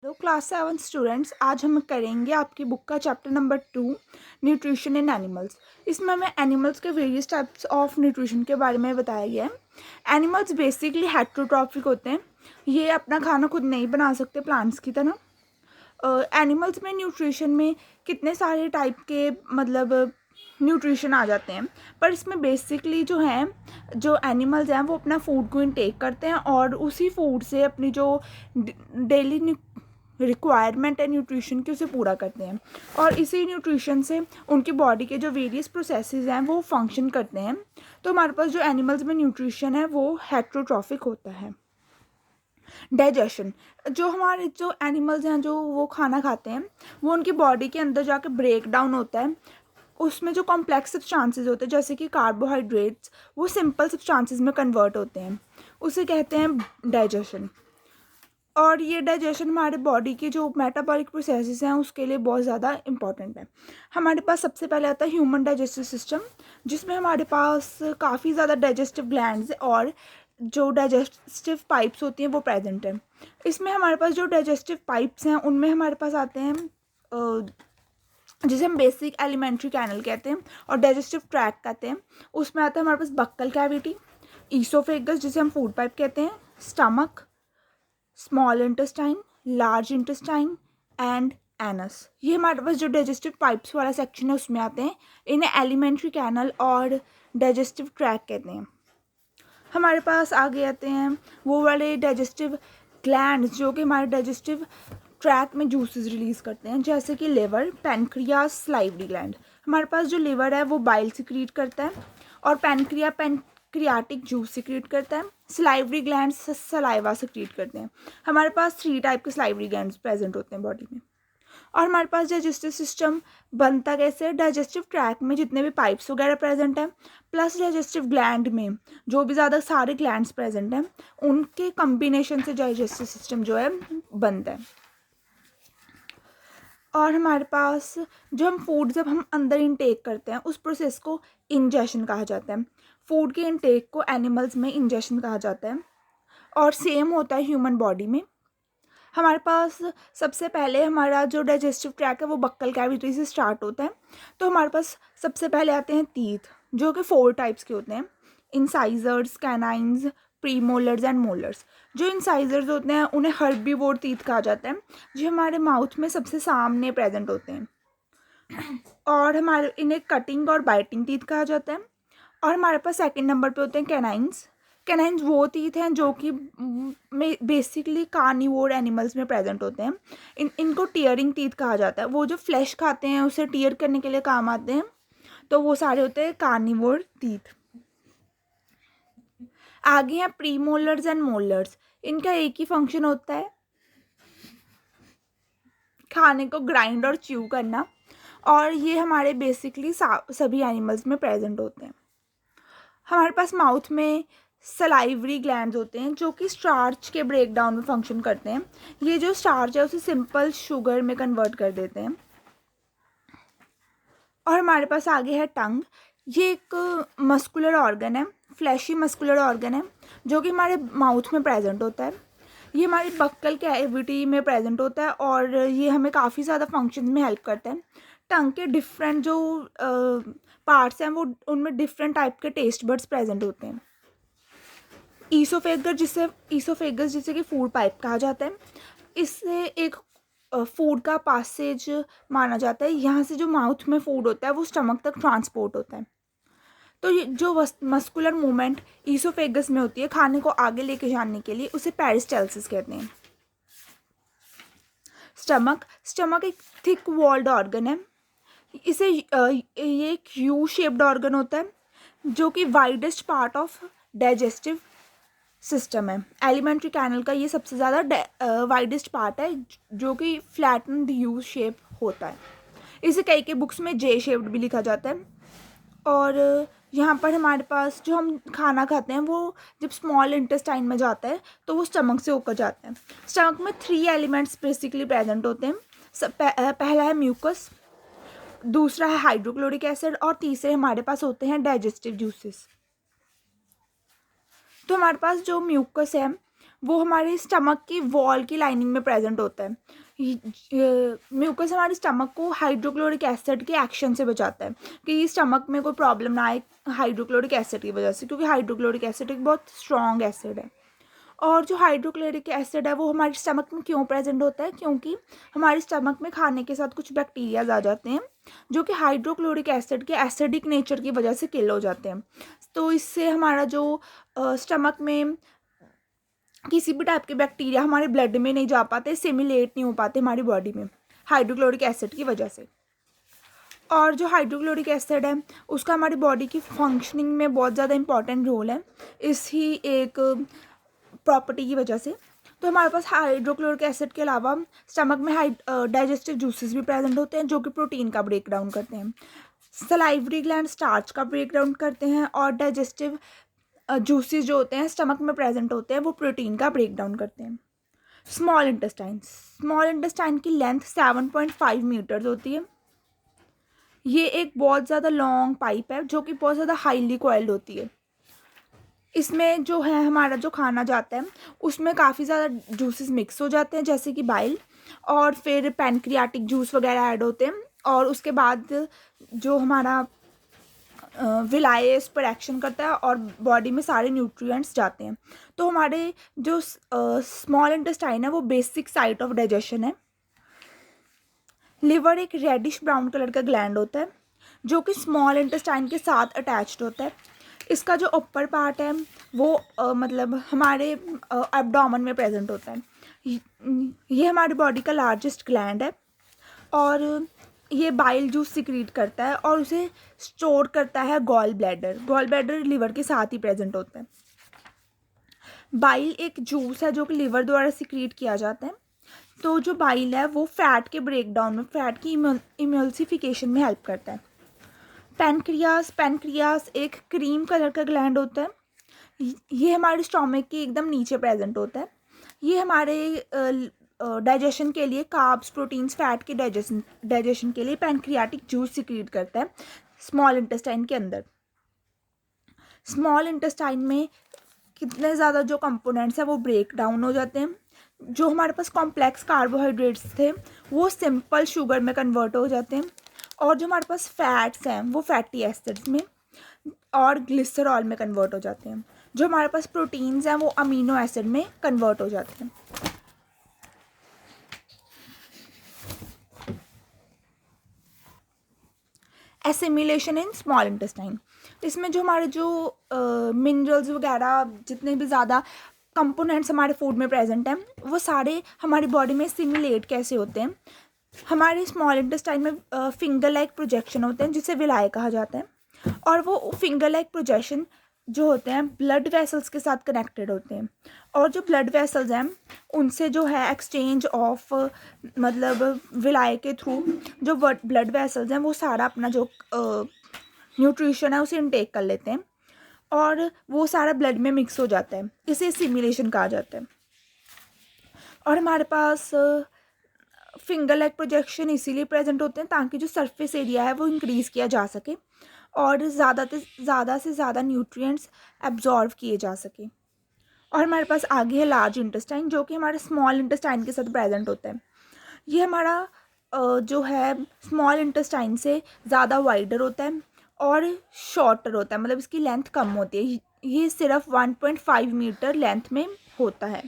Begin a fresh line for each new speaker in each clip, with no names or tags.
Hello class 7 students, आज हम करेंगे आपकी बुक का chapter number 2 nutrition in animals. इसमें हमें एनिमल्स के वेरियस टाइप्स ऑफ न्यूट्रिशन के बारे में बताया गया है। एनिमल्स बेसिकली हेट्रोट्रॉफिक होते हैं, ये अपना खाना खुद नहीं बना सकते प्लांट्स की तरह। एनिमल्स में न्यूट्रिशन में कितने सारे टाइप के न्यूट्रिशन आ जाते हैं, पर इसमें बेसिकली जो एनिमल्स हैं वो अपना फूड को इनटेक करते हैं और उसी फूड से अपनी जो डेली रिक्वायरमेंट है न्यूट्रिशन की उसे पूरा करते हैं और इसी न्यूट्रिशन से उनकी बॉडी के जो वेरियस प्रोसेसेस हैं वो फंक्शन करते हैं। तो हमारे पास जो एनिमल्स में न्यूट्रिशन है वो हेट्रोट्रॉफिक होता है। डाइजेशन, जो एनिमल्स हैं जो वो खाना खाते हैं वो उनकी बॉडी के अंदर जाके ब्रेक डाउन होता है। उसमें जो कॉम्प्लेक्स सब्सटेंसेस होते हैं जैसे कि कार्बोहाइड्रेट्स वो सिंपल सब्सटेंसेस में कन्वर्ट होते हैं, उसे कहते हैं डाइजेशन। और ये डाइजेशन हमारे बॉडी की जो मेटाबॉलिक प्रोसेसेस हैं उसके लिए बहुत ज़्यादा इम्पॉर्टेंट है। हमारे पास सबसे पहले आता है ह्यूमन डाइजेस्टिव सिस्टम, जिसमें हमारे पास काफ़ी ज़्यादा डाइजेस्टिव ग्लैंड्स और जो डाइजेस्टिव पाइप्स होती हैं वो प्रेजेंट है। इसमें हमारे पास जो डाइजेस्टिव पाइप्स हैं उनमें हमारे पास आते हैं जिसे हम बेसिक एलिमेंट्री कैनल कहते हैं और डाइजेस्टिव ट्रैक्ट कहते हैं। उसमें आता है हमारे पास बक्कल कैविटी, ईसोफेगस जिसे हम फूड पाइप कहते हैं, stomach, small intestine, large intestine and anus. ये हमारे पास जो डाइजेस्टिव पाइप्स वाला सेक्शन है उसमें आते हैं। इन्हें एलिमेंट्री कैनल और डाइजेस्टिव ट्रैक कहते हैं। हमारे पास आगे आते हैं वो वाले डाइजेस्टिव ग्लैंड्स जो कि हमारे डाइजेस्टिव ट्रैक में जूसेस रिलीज़ करते हैं, जैसे कि लिवर, पैनक्रियास, सलाइवरी ग्लैंड। हमारे पास जो लिवर है वो बाइल सिक्रीट करता है और पैनक्रियाटिक जूस सिक्रीट करता है। सलाइवरी ग्लैंड सलाइवा सिक्रीट करते हैं। हमारे पास 3 टाइप के सलाइवरी ग्लैंड्स प्रेजेंट होते हैं बॉडी में। और हमारे पास डाइजेस्टिव सिस्टम बनता कैसे, डाइजेस्टिव ट्रैक में जितने भी पाइप्स वगैरह प्रेजेंट हैं प्लस डाइजेस्टिव ग्लैंड में जो भी ज़्यादा सारे ग्लैंड्स प्रेजेंट हैं उनके कम्बिनेशन से डाइजेस्टिव सिस्टम जो है बनता है। और हमारे पास जब हम अंदर इनटेक करते हैं उस प्रोसेस को इंजेशन कहा जाता है। फूड के इनटेक को एनिमल्स में इंजेशन कहा जाता है और सेम होता है ह्यूमन बॉडी में। हमारे पास सबसे पहले हमारा जो डाइजेस्टिव ट्रैक है वो बक्कल कैविटी से स्टार्ट होता है। तो हमारे पास सबसे पहले आते हैं टीथ, जो कि 4 टाइप्स के होते हैं, incisors, canines, premolars and molars. जो इंसाइजर्स होते हैं उन्हें हर्बीवोर टीथ कहा जाता है, जो हमारे माउथ में सबसे सामने प्रेजेंट होते हैं। और हमारे इन्हें कटिंग और बाइटिंग टीथ कहा जाता है। और हमारे पास सेकंड नंबर पे होते हैं कैनाइन्स। कैनाइन्स वो टीथ हैं जो कि बेसिकली कार्निवोर एनिमल्स में प्रेजेंट होते हैं। इनको टीयरिंग टीथ कहा जाता है। वो जो फ्लैश खाते हैं उसे टीयर करने के लिए काम आते हैं, तो वो सारे होते हैं कार्निवोर टीथ। आगे हैं प्रीमोलर्स एंड मोलर्स। इनका एक ही फंक्शन होता है, खाने को ग्राइंड और च्यू करना, और ये हमारे बेसिकली सभी एनिमल्स में प्रेजेंट होते हैं। हमारे पास माउथ में सलाइवरी ग्लैंड्स होते हैं जो कि स्टार्च के ब्रेक डाउन में फंक्शन करते हैं। ये जो स्टार्च है उसे सिंपल शुगर में कन्वर्ट कर देते हैं। और हमारे पास आगे है टंग। ये एक मस्कुलर ऑर्गन है, फ्लैशी मस्कुलर ऑर्गन है जो कि हमारे माउथ में प्रेजेंट होता है। ये हमारी बक्कल कैविटी में प्रेजेंट होता है और ये हमें काफ़ी ज़्यादा फंक्शन में हेल्प करता है। टंग के डिफरेंट जो पार्ट्स हैं वो उनमें डिफरेंट टाइप के टेस्ट बड्स प्रेजेंट होते हैं। ईसोफेगस जिसे कि फूड पाइप कहा जाता है, इससे एक फूड का पासेज माना जाता है। यहाँ से जो माउथ में फूड होता है वो स्टमक तक ट्रांसपोर्ट होता है। तो ये जो मस्कुलर मूवमेंट ईसोफेगस में होती है खाने को आगे लेके जाने के लिए, उसे पेरिस्टालसिस कहते हैं। स्टमक एक थिक वॉल्ड ऑर्गन है। ये एक यू शेप्ड ऑर्गन होता है जो कि widest part of digestive system है। एलिमेंट्री कैनल का ये सबसे ज़्यादा वाइडेस्ट पार्ट है जो कि फ्लैटन्ड यू शेप होता है। इसे कई बुक्स में जे शेप्ड भी लिखा जाता है। और यहाँ पर हमारे पास जो हम खाना खाते हैं वो जब स्मॉल इंटेस्टाइन में जाता है तो वो स्टमक से होकर जाता है। स्टमक में 3 एलिमेंट्स बेसिकली प्रेजेंट होते हैं। पहला है म्यूकस, दूसरा है हाइड्रोक्लोरिक एसिड और तीसरे हमारे पास होते हैं डाइजेस्टिव जूसेस। तो हमारे पास जो म्यूकस है वो हमारे स्टमक की वॉल की लाइनिंग में प्रेजेंट होता है। म्यूकस हमारे स्टमक को हाइड्रोक्लोरिक एसिड के एक्शन से बचाता है कि स्टमक में कोई प्रॉब्लम ना आए हाइड्रोक्लोरिक एसिड की वजह से, क्योंकि हाइड्रोक्लोरिक एसिड एक बहुत स्ट्रॉन्ग एसिड है। और जो हाइड्रोक्लोरिक एसिड है वो हमारे स्टमक में क्यों प्रेजेंट होता है, क्योंकि हमारे स्टमक में खाने के साथ कुछ बैक्टीरियाज आ जाते हैं जो कि हाइड्रोक्लोरिक एसिड के एसिडिक नेचर की वजह से किल हो जाते हैं। तो इससे हमारा जो स्टमक में किसी भी टाइप के बैक्टीरिया हमारे ब्लड में नहीं जा पाते, सिमिलेट नहीं हो पाते हमारी बॉडी में हाइड्रोक्लोरिक एसिड की वजह से। और जो हाइड्रोक्लोरिक एसिड है उसका हमारी बॉडी की फंक्शनिंग में बहुत ज़्यादा इंपॉर्टेंट रोल है इसी एक प्रॉपर्टी की वजह से। तो हमारे पास हाइड्रोक्लोरिक एसिड के अलावा स्टमक में डाइजेस्टिव जूसेस भी प्रेजेंट होते हैं जो कि प्रोटीन का ब्रेक डाउन करते हैं। सलाइवरी ग्लैंड स्टार्च का ब्रेक डाउन करते हैं, और डाइजेस्टिव जूसेस जो होते हैं स्टमक में प्रेजेंट होते हैं वो प्रोटीन का ब्रेक डाउन करते हैं। स्मॉल इंटेस्टाइन की लेंथ 7.5 मीटर्स होती है। ये एक बहुत ज़्यादा लॉन्ग पाइप है जो कि बहुत ज़्यादा हाईली कॉइल्ड होती है। इसमें जो है हमारा जो खाना जाता है उसमें काफ़ी ज़्यादा जूसेस मिक्स हो जाते हैं, जैसे कि बाइल, और फिर पैनक्रियाटिक जूस वगैरह ऐड होते हैं, और उसके बाद जो हमारा विलाय इस पर एक्शन करता है और बॉडी में सारे न्यूट्रिएंट्स जाते हैं। तो हमारे जो स्मॉल इंटेस्टाइन है वो बेसिक साइट ऑफ डाइजेशन है। लिवर एक रेडिश ब्राउन कलर का ग्लैंड होता है जो कि स्मॉल इंटेस्टाइन के साथ अटैच्ड होता है। इसका जो अपर पार्ट है वो मतलब हमारे एब्डोमेन में प्रेजेंट होता है। ये हमारी बॉडी का लार्जेस्ट ग्लैंड है, और ये बाइल जूस सिक्रीट करता है और उसे स्टोर करता है गॉल ब्लैडर लिवर के साथ ही प्रेजेंट होता है। बाइल एक जूस है जो कि लिवर द्वारा सिक्रीट किया जाता है। तो जो बाइल है वो फैट के ब्रेकडाउन में, फैट की इमल्सिफिकेशन में हेल्प करता है। पैनक्रियास एक क्रीम कलर का ग्लैंड होता है। ये हमारे स्टोमक के एकदम नीचे प्रेजेंट होता है। ये हमारे डाइजेशन के लिए कार्ब्स, प्रोटीन्स, फैट के डाइजेशन के लिए पैनक्रियाटिक जूस सिक्रीट करता है स्मॉल इंटेस्टाइन के अंदर। स्मॉल इंटेस्टाइन में कितने ज़्यादा जो कंपोनेंट्स हैं वो ब्रेक डाउन हो जाते हैं। जो हमारे पास कॉम्प्लेक्स कार्बोहाइड्रेट्स थे वो सिंपल शुगर में कन्वर्ट हो जाते हैं, और जो हमारे पास फैट्स हैं वो फैटी एसिड्स में और ग्लिसरॉल में कन्वर्ट हो जाते हैं। जो हमारे पास प्रोटीन्स हैं वो अमीनो एसिड में कन्वर्ट हो जाते हैं। एसिमिलेशन इन स्मॉल इंटेस्टाइन, इसमें जो हमारे जो मिनरल्स वगैरह जितने भी ज़्यादा कंपोनेंट्स हमारे फूड में प्रेजेंट हैं वो सारे हमारी बॉडी में सिमिलेट कैसे होते हैं। हमारे स्मॉल इंटेस्टाइन में फिंगर लाइक प्रोजेक्शन होते हैं जिसे विलाय कहा जाता है, और वो फिंगर लाइक प्रोजेक्शन जो होते हैं ब्लड वेसल्स के साथ कनेक्टेड होते हैं, और जो ब्लड वेसल्स हैं उनसे जो है एक्सचेंज ऑफ मतलब विलाय के थ्रू जो ब्लड वेसल्स हैं वो सारा अपना जो न्यूट्रिशन है उसे इनटेक कर लेते हैं, और वो सारा ब्लड में मिक्स हो जाता है। इसे सिमुलेशन कहा जाता है। और हमारे पास फिंगर लाइक प्रोजेक्शन इसीलिए प्रेजेंट होते हैं ताकि जो सरफेस एरिया है वो इंक्रीज़ किया जा सके और ज़्यादा से ज़्यादा न्यूट्रिएंट्स एब्जॉर्व किए जा सके। और हमारे पास आगे है लार्ज इंटेस्टाइन जो कि हमारे स्मॉल इंटेस्टाइन के साथ प्रेजेंट होता है। ये हमारा जो है स्मॉल इंटेस्टाइन से ज़्यादा वाइडर होता है और शॉर्टर होता है, मतलब इसकी लेंथ कम होती है। ये सिर्फ 1.5 मीटर लेंथ में होता है।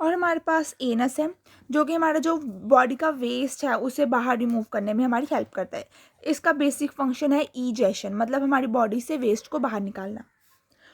और हमारे पास एनस है जो कि हमारा जो बॉडी का वेस्ट है उसे बाहर रिमूव करने में हमारी हेल्प करता है। इसका बेसिक फंक्शन है ईजेशन, मतलब हमारी बॉडी से वेस्ट को बाहर निकालना।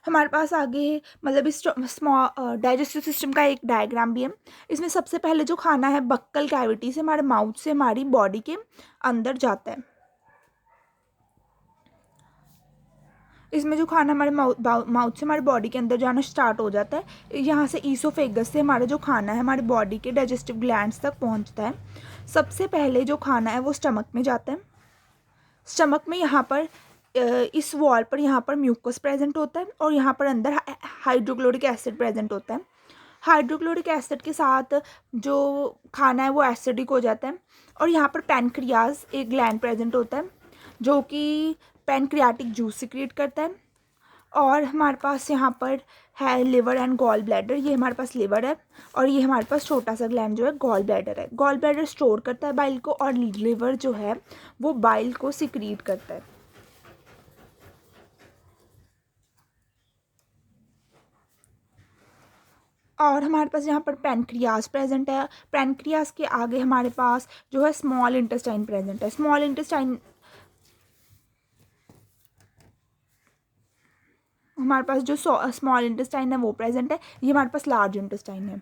हमारे पास आगे मतलब इस डाइजेस्टिव सिस्टम का एक डायग्राम भी है। इसमें सबसे पहले जो खाना है बक्कल कैविटी से हमारे माउथ से हमारी बॉडी के अंदर जाता है। इसमें जो खाना हमारे माउथ से हमारी बॉडी के अंदर जाना स्टार्ट हो जाता है। यहाँ से ईसोफेगस से हमारा जो खाना है हमारी बॉडी के डाइजेस्टिव ग्लैंड्स तक पहुँचता है। सबसे पहले जो खाना है वो स्टमक में जाता है। स्टमक में यहाँ पर इस वॉल पर यहाँ पर म्यूकस प्रेजेंट होता है और यहाँ पर अंदर हाइड्रोक्लोरिक एसिड प्रेजेंट होता है। हाइड्रोक्लोरिक एसिड के साथ जो खाना है वो एसिडिक हो जाता है और यहाँ पर पैनक्रियाज एक ग्लैंड प्रेजेंट होता है जो कि पैनक्रियाटिक जूस सिक्रीट करता है। और हमारे पास यहाँ पर है लिवर एंड गॉल ब्लैडर। ये हमारे पास लिवर है और ये हमारे पास छोटा सा ग्लैंड जो है गॉल ब्लैडर है। गॉल ब्लैडर स्टोर करता है बाइल को और लिवर जो है वो बाइल को सिक्रीट करता है। और हमारे पास यहाँ पर पैनक्रियाज प्रेजेंट है। पैनक्रियाज के आगे हमारे पास जो है स्मॉल इंटेस्टाइन प्रेजेंट है। स्मॉल इंटेस्टाइन हमारे पास जो स्मॉल इंटेस्टाइन है वो प्रेजेंट है। ये हमारे पास लार्ज इंटेस्टाइन है।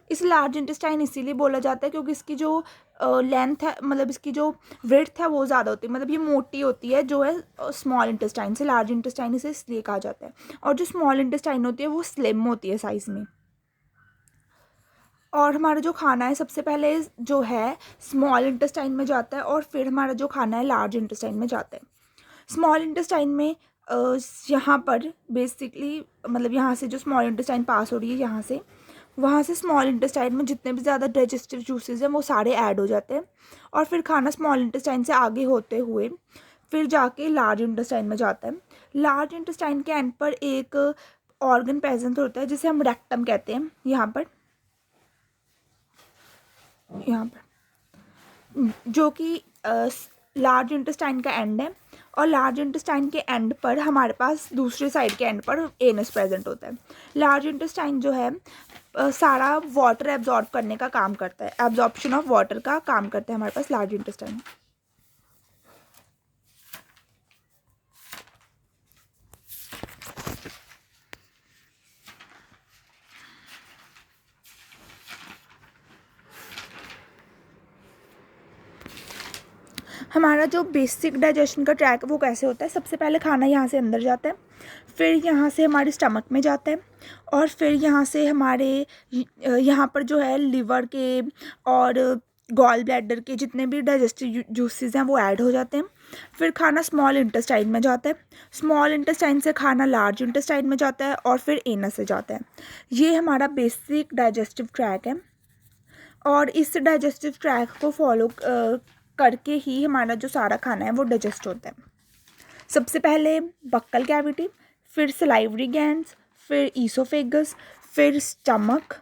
इस लार्ज इंटेस्टाइन इसीलिए बोला जाता है क्योंकि इसकी जो लेंथ है, मतलब इसकी जो विड्थ है वो ज़्यादा होती है, मतलब ये मोटी होती है जो है स्मॉल इंटेस्टाइन से। लार्ज इंटेस्टाइन इसे इसलिए कहा जाता है। और जो स्मॉल इंटेस्टाइन होती है वो स्लिम होती है साइज़ में। और हमारा जो खाना है सबसे पहले जो है स्मॉल इंटेस्टाइन में जाता है और फिर हमारा जो खाना है लार्ज इंटेस्टाइन में जाता है। स्मॉल इंटेस्टाइन में यहाँ पर बेसिकली मतलब यहाँ से जो स्मॉल इंटेस्टाइन पास हो रही है यहाँ से, वहाँ से स्मॉल इंटेस्टाइन में जितने भी ज़्यादा डाइजेस्टिव जूसेस हैं वो सारे ऐड हो जाते हैं और फिर खाना स्मॉल इंटेस्टाइन से आगे होते हुए फिर जाके लार्ज इंटेस्टाइन में जाता है। लार्ज इंटेस्टाइन के एंड पर एक ऑर्गन प्रेजेंट होता है जिसे हम रेक्टम कहते हैं। यहाँ पर जो कि लार्ज इंटेस्टाइन का एंड है और लार्ज इंटेस्टाइन के एंड पर हमारे पास दूसरे साइड के एंड पर एनस प्रेजेंट होता है। लार्ज इंटेस्टाइन जो है सारा वाटर एब्जॉर्ब करने का काम करता है, एब्जॉर्प्शन ऑफ वाटर का काम करता है हमारे पास लार्ज इंटेस्टाइन। हमारा जो बेसिक डाइजेशन का ट्रैक वो कैसे होता है, सबसे पहले खाना यहाँ से अंदर जाता है, फिर यहाँ से हमारे स्टमक में जाता है और फिर यहाँ से हमारे यहाँ पर जो है लिवर के और गॉल ब्लैडर के जितने भी डाइजेस्टिव जूसेस हैं वो ऐड हो जाते हैं। फिर खाना स्मॉल इंटेस्टाइन में जाता है, स्मॉल इंटेस्टाइन से खाना लार्ज इंटेस्टाइन में जाता है और फिर एनस से जाता है। ये हमारा बेसिक डाइजेस्टिव ट्रैक है और इस डाइजेस्टिव ट्रैक को फॉलो करके ही हमारा जो सारा खाना है वो डाइजेस्ट होता है। सबसे पहले बक्कल कैविटी, फिर सलाइवरी ग्लैंड्स, फिर ईसोफेगस, फिर स्टमक,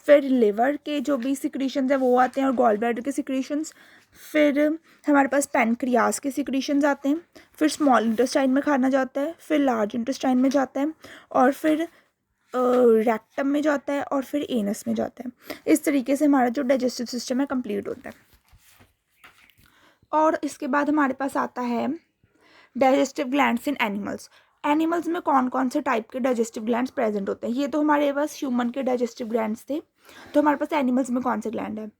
फिर लिवर के जो भी सिक्रीशंस हैं वो आते हैं और गॉल ब्लैडर के सिक्रीशंस, फिर हमारे पास पैनक्रियास के सिक्रीशंस आते हैं, फिर स्मॉल इंटेस्टाइन में खाना जाता है, फिर लार्ज इंटेस्टाइन में जाता है और फिर रेक्टम में जाता है और फिर एनस में जाता है। इस तरीके से हमारा जो डाइजेस्टिव सिस्टम है कंप्लीट होता है। और इसके बाद हमारे पास आता है डाइजेस्टिव ग्लैंड्स इन एनिमल्स। एनिमल्स में कौन कौन से टाइप के डाइजेस्टिव ग्लैंड्स प्रेजेंट होते हैं। ये तो हमारे पास ह्यूमन के डाइजेस्टिव ग्लैंड्स थे, तो हमारे पास एनिमल्स में कौन से ग्लैंड है।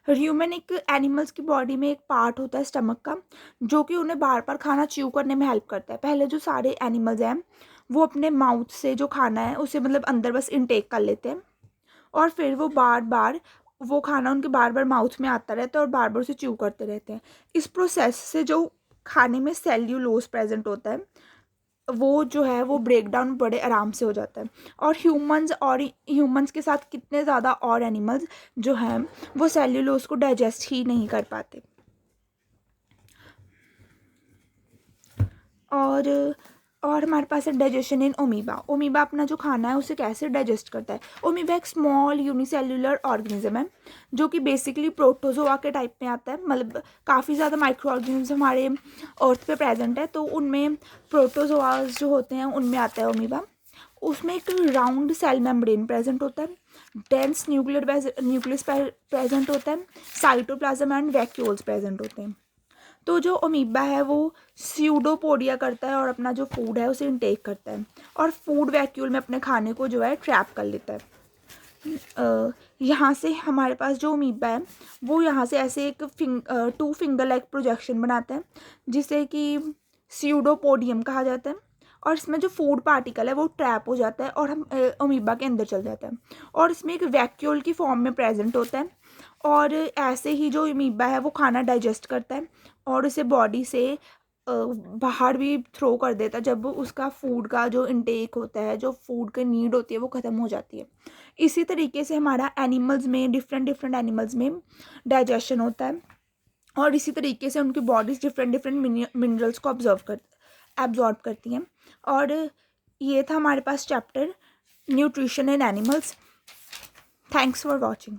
ह्यूमन एक एनिमल्स की बॉडी में एक पार्ट होता है स्टमक का, जो कि उन्हें बार बार खाना च्यू करने में हेल्प करता है। पहले जो सारे एनिमल्स हैं वो अपने माउथ से जो खाना है उसे मतलब अंदर बस इनटेक कर लेते हैं और फिर वो बार बार वो खाना उनके बार बार माउथ में आता रहता है और बार बार उसे च्यू करते रहते हैं। इस प्रोसेस से जो खाने में सेल्यूलोज प्रेजेंट होता है वो जो है वो ब्रेक डाउन बड़े आराम से हो जाता है। और ह्यूमंस के साथ कितने ज़्यादा और एनिमल्स जो हैं वो सेल्यूलोज को डाइजेस्ट ही नहीं कर पाते। और हमारे पास है डाइजेशन इन ओमीबा। ओमीबा अपना जो खाना है उसे कैसे डाइजेस्ट करता है। ओमीबा एक स्मॉल यूनिसेल्युलर ऑर्गेनिज्म है जो कि बेसिकली प्रोटोजोआ के टाइप में आता है। मतलब काफ़ी ज़्यादा माइक्रो ऑर्गेनिज्म हमारे अर्थ पे प्रेजेंट है, तो उनमें प्रोटोजोआज जो होते हैं उनमें आता है ओमीबा। उसमें एक राउंड सेल मेम्ब्रेन प्रेजेंट होता है, डेंस न्यूक्लियस प्रेजेंट होता है, साइटोप्लाज्म एंड वैक्यूल्स प्रेजेंट होते हैं। तो जो अमीबा है वो स्यूडोपोडिया करता है और अपना जो फूड है उसे इनटेक करता है और फूड वैक्यूल में अपने खाने को जो है ट्रैप कर लेता है। यहाँ से हमारे पास जो अमीबा है वो यहाँ से ऐसे एक 2 फिंगर लाइक प्रोजेक्शन बनाता है जिसे कि स्यूडोपोडियम कहा जाता है और इसमें जो फूड पार्टिकल है वो ट्रैप हो जाता है और हम अमीबा के अंदर चल जाता है और इसमें एक वैक्यूल की फॉर्म में प्रेजेंट होता है। और ऐसे ही जो अमीबा है वो खाना डाइजेस्ट करता है और उसे बॉडी से बाहर भी थ्रो कर देता है जब उसका फूड का जो इनटेक होता है, जो फूड की नीड होती है वो ख़त्म हो जाती है। इसी तरीके से हमारा एनिमल्स में डिफरेंट एनिमल्स में डाइजेशन होता है और इसी तरीके से उनकी बॉडीज़ डिफरेंट मिनरल्स को एब्जॉर्ब करती हैं। और ये था हमारे पास chapter nutrition in animals. Thanks for watching.